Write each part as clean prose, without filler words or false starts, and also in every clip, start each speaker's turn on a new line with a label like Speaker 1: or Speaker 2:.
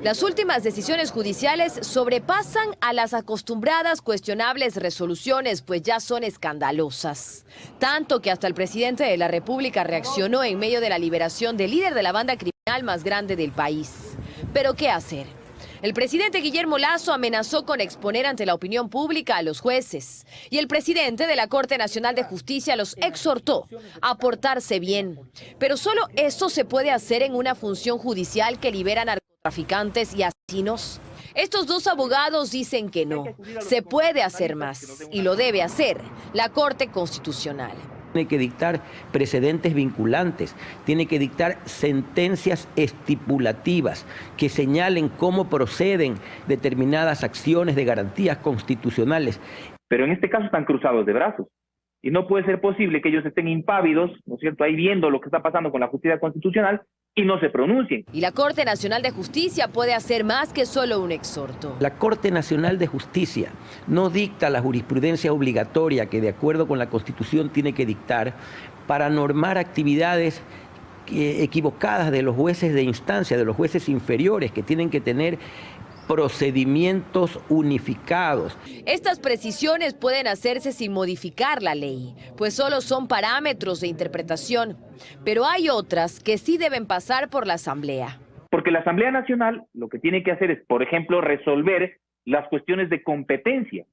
Speaker 1: Las últimas decisiones judiciales sobrepasan a las acostumbradas cuestionables resoluciones, pues ya son escandalosas. Tanto que hasta el presidente de la República reaccionó en medio de la liberación del líder de la banda criminal más grande del país. ¿Pero qué hacer? El presidente Guillermo Lasso amenazó con exponer ante la opinión pública a los jueces. Y el presidente de la Corte Nacional de Justicia los exhortó a portarse bien. Pero solo eso se puede hacer en una función judicial que libera narcotraficantes y asesinos. Estos dos abogados dicen que no. Se puede hacer más y lo debe hacer la Corte Constitucional.
Speaker 2: Tiene que dictar precedentes vinculantes, tiene que dictar sentencias estipulativas que señalen cómo proceden determinadas acciones de garantías constitucionales.
Speaker 3: Pero en este caso están cruzados de brazos y no puede ser posible que ellos estén impávidos, ¿no es cierto?, ahí viendo lo que está pasando con la justicia constitucional y no se pronuncien.
Speaker 1: Y la Corte Nacional de Justicia puede hacer más que solo un exhorto.
Speaker 2: La Corte Nacional de Justicia no dicta la jurisprudencia obligatoria que de acuerdo con la Constitución tiene que dictar para normar actividades equivocadas de los jueces de instancia, de los jueces inferiores, que tienen que tener procedimientos unificados.
Speaker 1: Estas precisiones pueden hacerse sin modificar la ley, pues solo son parámetros de interpretación. Pero hay otras que sí deben pasar por la Asamblea.
Speaker 3: Porque la Asamblea Nacional lo que tiene que hacer es, por ejemplo, resolver las cuestiones de competencia.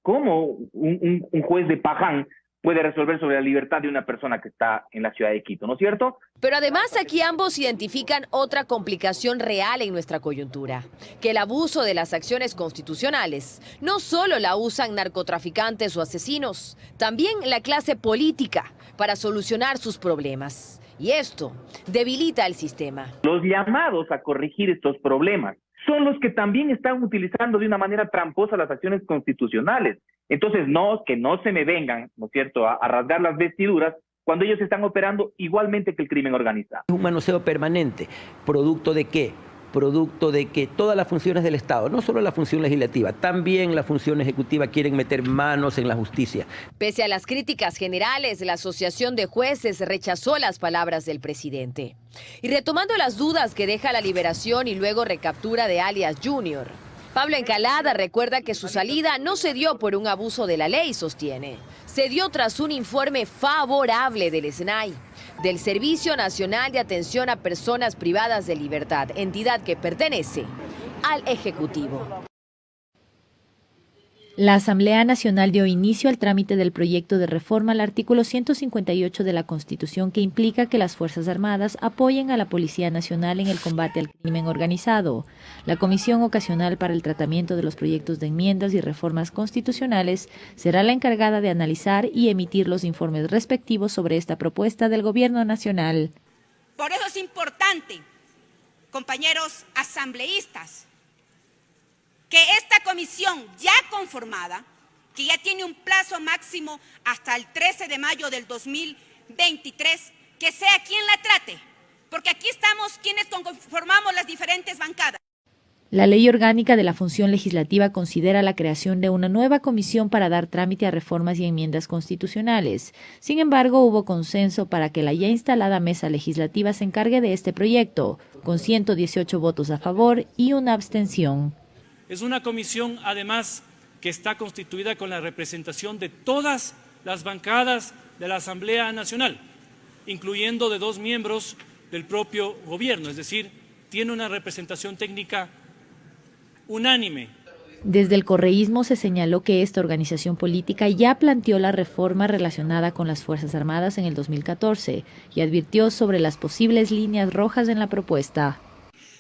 Speaker 3: ¿Cómo un juez de Paján puede resolver sobre la libertad de una persona que está en la ciudad de Quito, ¿no es cierto?
Speaker 1: Pero además aquí ambos identifican otra complicación real en nuestra coyuntura, que el abuso de las acciones constitucionales no solo la usan narcotraficantes o asesinos, también la clase política para solucionar sus problemas. Y esto debilita el sistema.
Speaker 3: Los llamados a corregir estos problemas son los que también están utilizando de una manera tramposa las acciones constitucionales. Entonces, no, que no se me vengan, ¿no es cierto?, a rasgar las vestiduras cuando ellos están operando igualmente que el crimen organizado.
Speaker 2: Es un manoseo permanente. ¿Producto de qué? Producto de que todas las funciones del Estado, no solo la función legislativa, también la función ejecutiva, quieren meter manos en la justicia.
Speaker 1: Pese a las críticas generales, la Asociación de Jueces rechazó las palabras del presidente. Y retomando las dudas que deja la liberación y luego recaptura de alias Junior, Pablo Encalada recuerda que su salida no se dio por un abuso de la ley, sostiene. Se dio tras un informe favorable del SNAI, del Servicio Nacional de Atención a Personas Privadas de Libertad, entidad que pertenece al Ejecutivo.
Speaker 4: La Asamblea Nacional dio inicio al trámite del proyecto de reforma al artículo 158 de la Constitución que implica que las Fuerzas Armadas apoyen a la Policía Nacional en el combate al crimen organizado. La Comisión Ocasional para el Tratamiento de los Proyectos de Enmiendas y Reformas Constitucionales será la encargada de analizar y emitir los informes respectivos sobre esta propuesta del Gobierno Nacional.
Speaker 5: Por eso es importante, compañeros asambleístas, que esta comisión ya conformada, que ya tiene un plazo máximo hasta el 13 de mayo del 2023, que sea quien la trate, porque aquí estamos quienes conformamos las diferentes bancadas.
Speaker 4: La Ley Orgánica de la Función Legislativa considera la creación de una nueva comisión para dar trámite a reformas y enmiendas constitucionales. Sin embargo, hubo consenso para que la ya instalada mesa legislativa se encargue de este proyecto, con 118 votos a favor y una abstención.
Speaker 6: Es una comisión, además, que está constituida con la representación de todas las bancadas de la Asamblea Nacional, incluyendo de 2 miembros del propio gobierno, es decir, tiene una representación técnica unánime.
Speaker 4: Desde el correísmo se señaló que esta organización política ya planteó la reforma relacionada con las Fuerzas Armadas en el 2014 y advirtió sobre las posibles líneas rojas en la propuesta.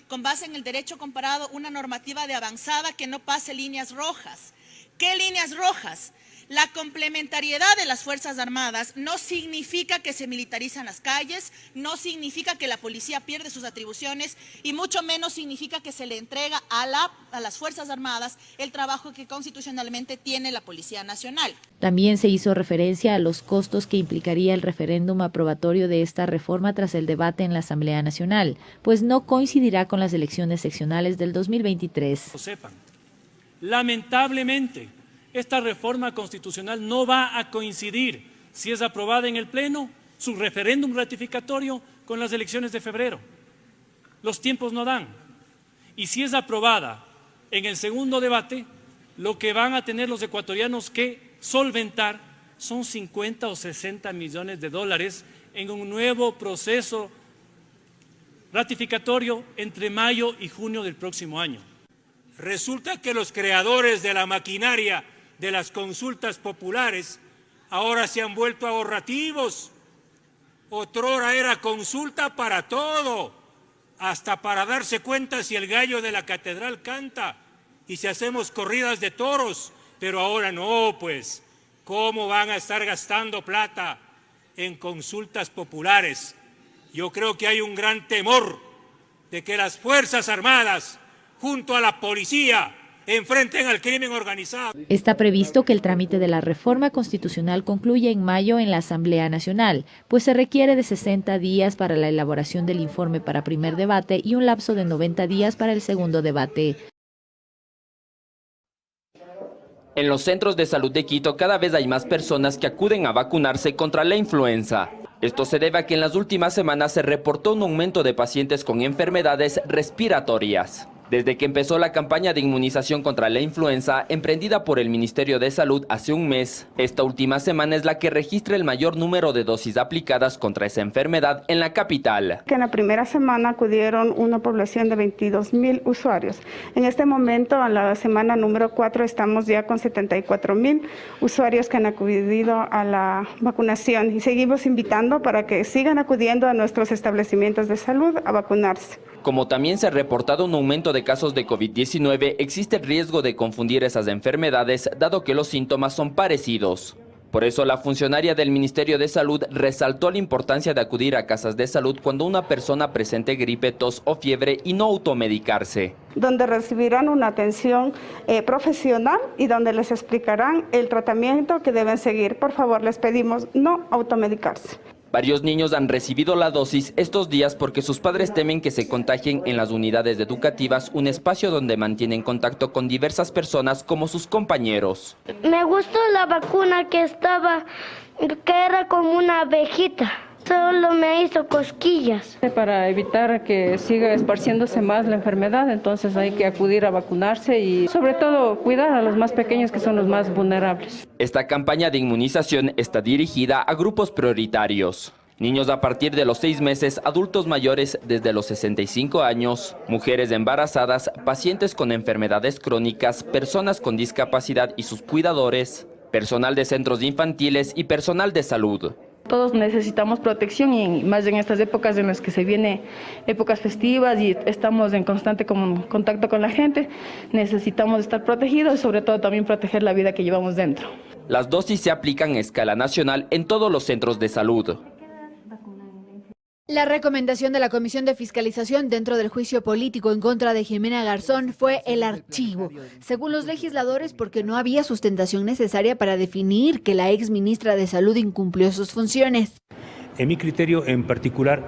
Speaker 7: Con base en el derecho comparado, una normativa de avanzada que no pase líneas rojas. ¿Qué líneas rojas? La complementariedad de las Fuerzas Armadas no significa que se militarizan las calles, no significa que la policía pierde sus atribuciones y mucho menos significa que se le entrega a las Fuerzas Armadas el trabajo que constitucionalmente tiene la Policía Nacional.
Speaker 4: También se hizo referencia a los costos que implicaría el referéndum aprobatorio de esta reforma tras el debate en la Asamblea Nacional, pues no coincidirá con las elecciones seccionales del 2023.
Speaker 6: Lo sepan. Lamentablemente, esta reforma constitucional no va a coincidir, si es aprobada en el Pleno, su referéndum ratificatorio con las elecciones de febrero. Los tiempos no dan. Y si es aprobada en el segundo debate, lo que van a tener los ecuatorianos que solventar son 50 o 60 millones de dólares en un nuevo proceso ratificatorio entre mayo y junio del próximo año.
Speaker 8: Resulta que los creadores de la maquinaria de las consultas populares ahora se han vuelto ahorrativos. Otrora era consulta para todo, hasta para darse cuenta si el gallo de la catedral canta y si hacemos corridas de toros, pero ahora no, pues, ¿cómo van a estar gastando plata en consultas populares? Yo creo que hay un gran temor de que las Fuerzas Armadas, junto a la policía, enfrenten al crimen organizado.
Speaker 4: Está previsto que el trámite de la reforma constitucional concluya en mayo en la Asamblea Nacional, pues se requiere de 60 días para la elaboración del informe para primer debate y un lapso de 90 días para el segundo debate.
Speaker 9: En los centros de salud de Quito cada vez hay más personas que acuden a vacunarse contra la influenza. Esto se debe a que en las últimas semanas se reportó un aumento de pacientes con enfermedades respiratorias. Desde que empezó la campaña de inmunización contra la influenza, emprendida por el Ministerio de Salud hace un mes, esta última semana es la que registra el mayor número de dosis aplicadas contra esa enfermedad en la capital.
Speaker 10: En la primera semana acudieron una población de 22.000 usuarios. En este momento, en la semana número 4, estamos ya con 74.000 usuarios que han acudido a la vacunación y seguimos invitando para que sigan acudiendo a nuestros establecimientos de salud a vacunarse.
Speaker 9: Como también se ha reportado un aumento de casos de COVID-19, existe el riesgo de confundir esas enfermedades, dado que los síntomas son parecidos. Por eso, la funcionaria del Ministerio de Salud resaltó la importancia de acudir a casas de salud cuando una persona presente gripe, tos o fiebre y no automedicarse.
Speaker 10: Donde recibirán una atención profesional y donde les explicarán el tratamiento que deben seguir. Por favor, les pedimos no automedicarse.
Speaker 9: Varios niños han recibido la dosis estos días porque sus padres temen que se contagien en las unidades educativas, un espacio donde mantienen contacto con diversas personas como sus compañeros.
Speaker 11: Me gustó la vacuna que era como una abejita. Solo me hizo cosquillas.
Speaker 12: Para evitar que siga esparciéndose más la enfermedad, entonces hay que acudir a vacunarse y sobre todo cuidar a los más pequeños que son los más vulnerables.
Speaker 9: Esta campaña de inmunización está dirigida a grupos prioritarios. Niños a partir de los 6 meses, adultos mayores desde los 65 años, mujeres embarazadas, pacientes con enfermedades crónicas, personas con discapacidad y sus cuidadores, personal de centros infantiles y personal de salud.
Speaker 12: Todos necesitamos protección y más en estas épocas en las que se vienen épocas festivas y estamos en constante contacto con la gente, necesitamos estar protegidos y sobre todo también proteger la vida que llevamos dentro.
Speaker 9: Las dosis se aplican a escala nacional en todos los centros de salud.
Speaker 13: La recomendación de la Comisión de Fiscalización dentro del juicio político en contra de Jimena Garzón fue el archivo, según los legisladores, porque no había sustentación necesaria para definir que la exministra de Salud incumplió sus funciones.
Speaker 14: En mi criterio en particular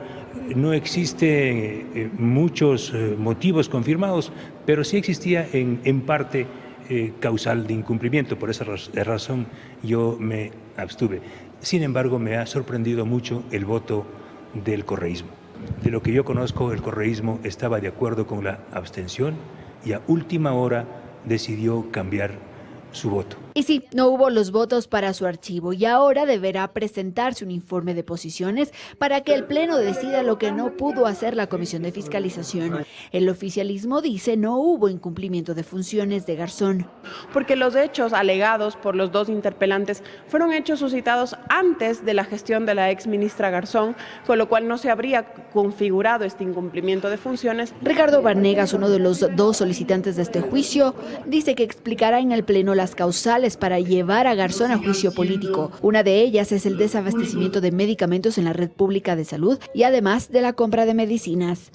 Speaker 14: no existen muchos motivos confirmados, pero sí existía en parte causal de incumplimiento. Por esa razón yo me abstuve. Sin embargo, me ha sorprendido mucho el voto del correísmo. De lo que yo conozco, el correísmo estaba de acuerdo con la abstención y a última hora decidió cambiar su voto.
Speaker 13: Y sí, no hubo los votos para su archivo y ahora deberá presentarse un informe de posiciones para que el Pleno decida lo que no pudo hacer la Comisión de Fiscalización. El oficialismo dice no hubo incumplimiento de funciones de Garzón.
Speaker 15: Porque los hechos alegados por los dos interpelantes fueron hechos suscitados antes de la gestión de la exministra Garzón, con lo cual no se habría configurado este incumplimiento de funciones.
Speaker 13: Ricardo Vanegas, uno de los dos solicitantes de este juicio, dice que explicará en el Pleno las causales para llevar a Garzón a juicio político. Una de ellas es el desabastecimiento de medicamentos en la red pública de salud y además de la compra de medicinas.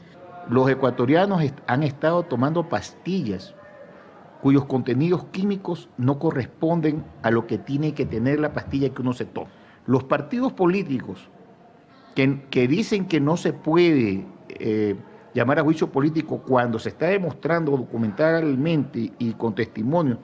Speaker 16: Los ecuatorianos han estado tomando pastillas cuyos contenidos químicos no corresponden a lo que tiene que tener la pastilla que uno se toma. Los partidos políticos que dicen que no se puede llamar a juicio político cuando se está demostrando documentalmente y con testimonio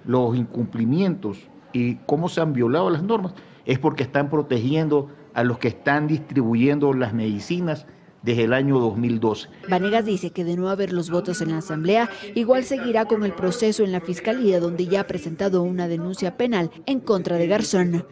Speaker 16: los incumplimientos y cómo se han violado las normas, es porque están protegiendo a los que están distribuyendo las medicinas desde el año 2012.
Speaker 13: Vanegas dice que de no haber los votos en la Asamblea, igual seguirá con el proceso en la Fiscalía, donde ya ha presentado una denuncia penal en contra de Garzón.